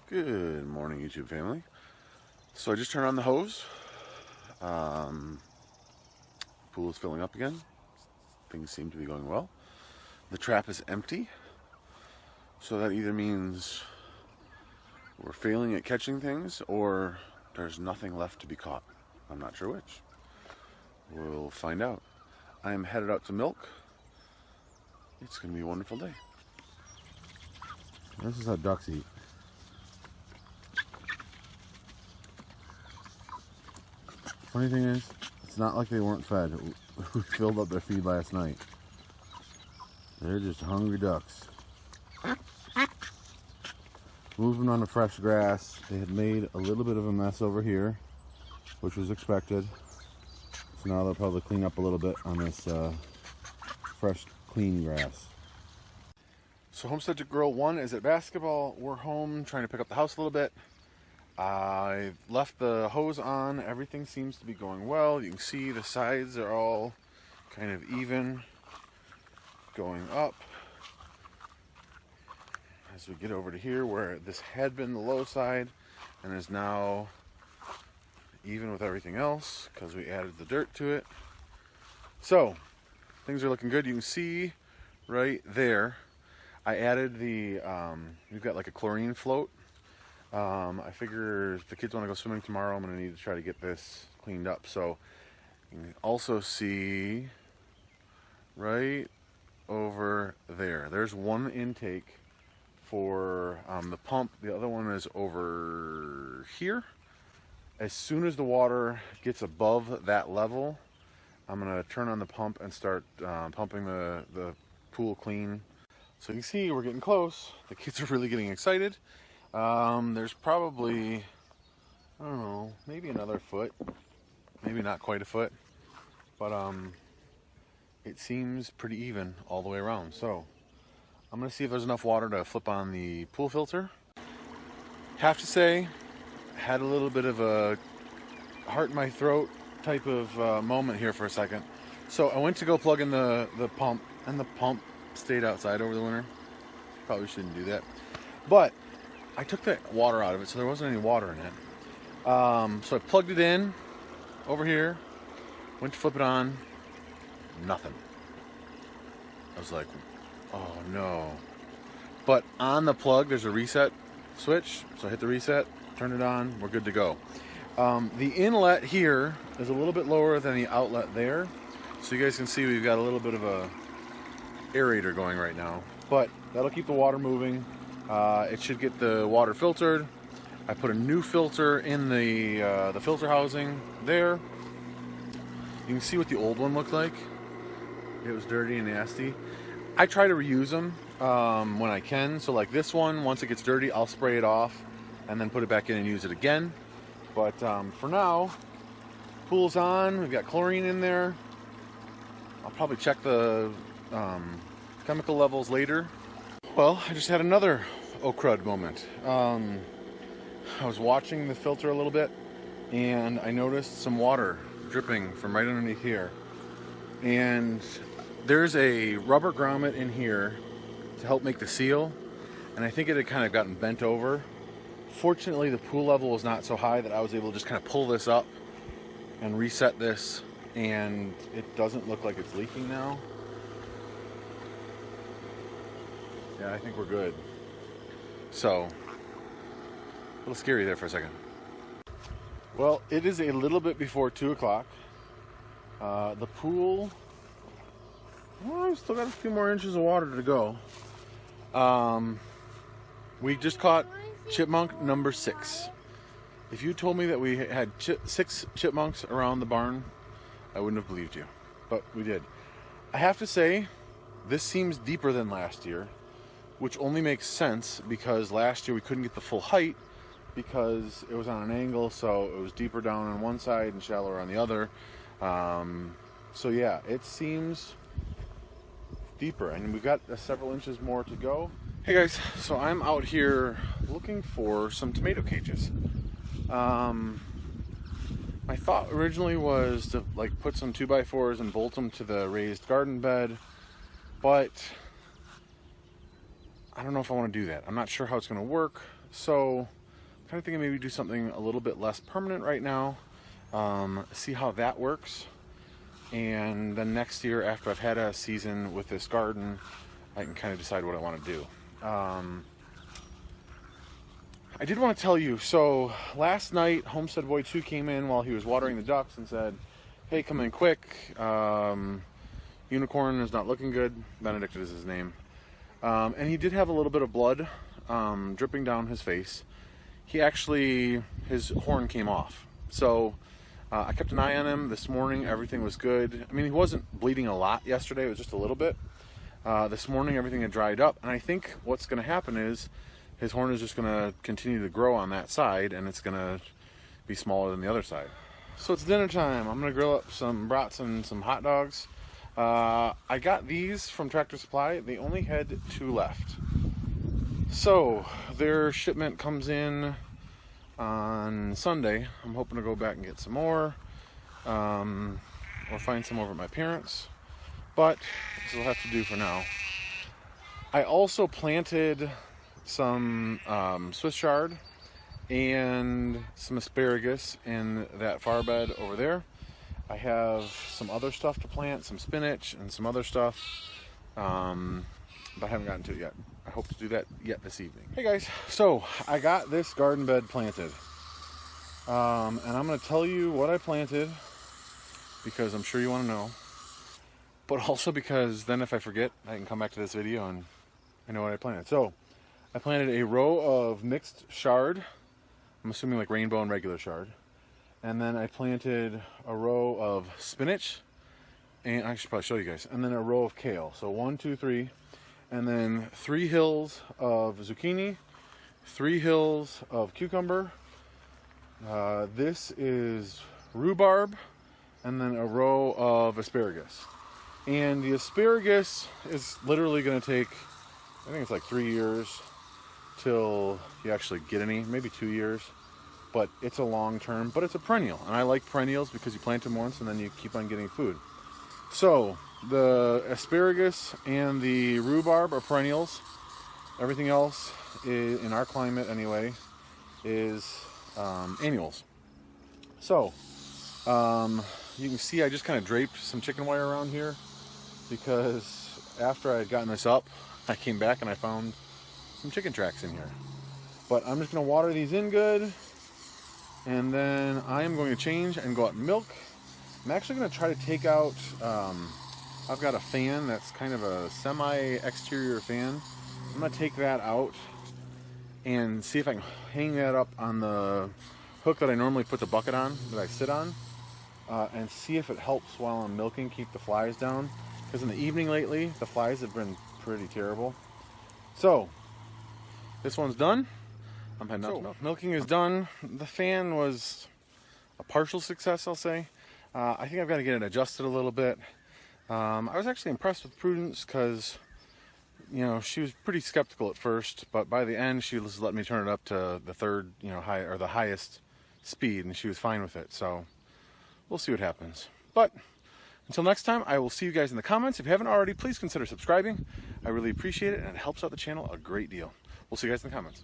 Good morning, YouTube family. So I just turned on the hose. Pool is filling up again. Things seem to be going well. The trap is empty. So that either means we're failing at catching things or there's nothing left to be caught. I'm not sure which. We'll find out. I am headed out to milk. It's going to be a wonderful day. This is how ducks eat. Funny thing is, it's not like they weren't fed. We filled up their feed last night. They're just hungry ducks. Moving on to fresh grass. They had made a little bit of a mess over here, which was expected. So now they'll probably clean up a little bit on this fresh, clean grass. So Homestead Girl 1 is at basketball. We're home trying to pick up the house a little bit. I left the hose on. Everything seems to be going well. You can see the sides are all kind of even, going up. As we get over to here where this had been the low side and is now even with everything else because we added the dirt to it. So things are looking good. You can see right there I added the we've got like a chlorine float. I figure if the kids want to go swimming tomorrow, I'm going to need to try to get this cleaned up. So you can also see right over there, there's one intake for the pump. The other one is over here. As soon as the water gets above that level, I'm going to turn on the pump and start pumping the pool clean. So you can see we're getting close. The kids are really getting excited. There's probably, I don't know, maybe another foot, maybe not quite a foot, but it seems pretty even all the way around. So I'm going to see if there's enough water to flip on the pool filter. Have to say, had a little bit of a heart in my throat type of moment here for a second. So I went to go plug in the pump, and the pump stayed outside over the winter. Probably shouldn't do that. But I took the water out of it, so there wasn't any water in it. So I plugged it in over here, went to flip it on, nothing. I was like, oh no. But on the plug, there's a reset switch. So I hit the reset, turn it on, we're good to go. The inlet here is a little bit lower than the outlet there. So you guys can see we've got a little bit of a aerator going right now. But that'll keep the water moving. It should get the water filtered. I put a new filter in the filter housing there. You can see what the old one looked like. It was dirty and nasty. I try to reuse them when I can. So like this one, once it gets dirty, I'll spray it off and then put it back in and use it again. But for now, pool's on. We've got chlorine in there. I'll probably check the chemical levels later. Well, I just had another oh crud moment. I was watching the filter a little bit and I noticed some water dripping from right underneath here. And there's a rubber grommet in here to help make the seal. And I think it had kind of gotten bent over. Fortunately, the pool level was not so high that I was able to just kind of pull this up and reset this. And it doesn't look like it's leaking now. Yeah, I think we're good. So, a little scary there for a second. Well, it is a little bit before 2 o'clock. The pool, well, I've still got a few more inches of water to go. We just caught chipmunk number 6. If you told me that we had 6 chipmunks around the barn, I wouldn't have believed you. But we did. I have to say, this seems deeper than last year, which only makes sense because last year we couldn't get the full height because it was on an angle, so it was deeper down on one side and shallower on the other. So yeah, it seems deeper, and we've got several inches more to go. Hey guys, so I'm out here looking for some tomato cages. My thought originally was to like put some 2x4s and bolt them to the raised garden bed, but I don't know if I want to do that. I'm not sure how it's going to work. So I'm kind of thinking maybe do something a little bit less permanent right now. See how that works. And then next year, after I've had a season with this garden, I can kind of decide what I want to do. I did want to tell you, so last night, Homestead Boy 2 came in while he was watering the ducks and said, hey, come in quick. Unicorn is not looking good. Benedict is his name. And he did have a little bit of blood dripping down his face. His horn came off. So I kept an eye on him this morning. Everything was good. I mean, he wasn't bleeding a lot yesterday. It was just a little bit. This morning, everything had dried up. And I think what's going to happen is his horn is just going to continue to grow on that side, and it's going to be smaller than the other side. So it's dinner time. I'm going to grill up some brats and some hot dogs. I got these from Tractor Supply. They only had 2 left. So their shipment comes in on Sunday. I'm hoping to go back and get some more, or find some over at my parents'. But this will have to do for now. I also planted some Swiss chard and some asparagus in that far bed over there. I have some other stuff to plant, some spinach and some other stuff, but I haven't gotten to it yet. I hope to do that yet this evening. Hey guys, so I got this garden bed planted, and I'm going to tell you what I planted because I'm sure you want to know, but also because then if I forget, I can come back to this video and I know what I planted. So I planted a row of mixed chard. I'm assuming like rainbow and regular chard. And then I planted a row of spinach, and I should probably show you guys, and then a row of kale. So 1, 2, 3, and then 3 hills of zucchini, 3 hills of cucumber. This is rhubarb, and then a row of asparagus. And the asparagus is literally going to take, I think it's like 3 years till you actually get any, maybe 2 years. But it's a long term, but it's a perennial. And I like perennials because you plant them once and then you keep on getting food. So the asparagus and the rhubarb are perennials. Everything else, in our climate anyway, is annuals. So you can see I just kind of draped some chicken wire around here because after I had gotten this up, I came back and I found some chicken tracks in here. But I'm just going to water these in good. And then I am going to change and go out and milk. I'm actually going to try to take out, I've got a fan that's kind of a semi-exterior fan. I'm going to take that out and see if I can hang that up on the hook that I normally put the bucket on, that I sit on, and see if it helps while I'm milking keep the flies down. Because in the evening lately, the flies have been pretty terrible. So, this one's done. I'm heading out to milk. Milking is done. The fan was a partial success, I'll say. I think I've got to get it adjusted a little bit. I was actually impressed with Prudence because, you know, she was pretty skeptical at first, but by the end she just let me turn it up to the third, you know, the highest speed, and she was fine with it. So we'll see what happens. But until next time, I will see you guys in the comments. If you haven't already, please consider subscribing. I really appreciate it, and it helps out the channel a great deal. We'll see you guys in the comments.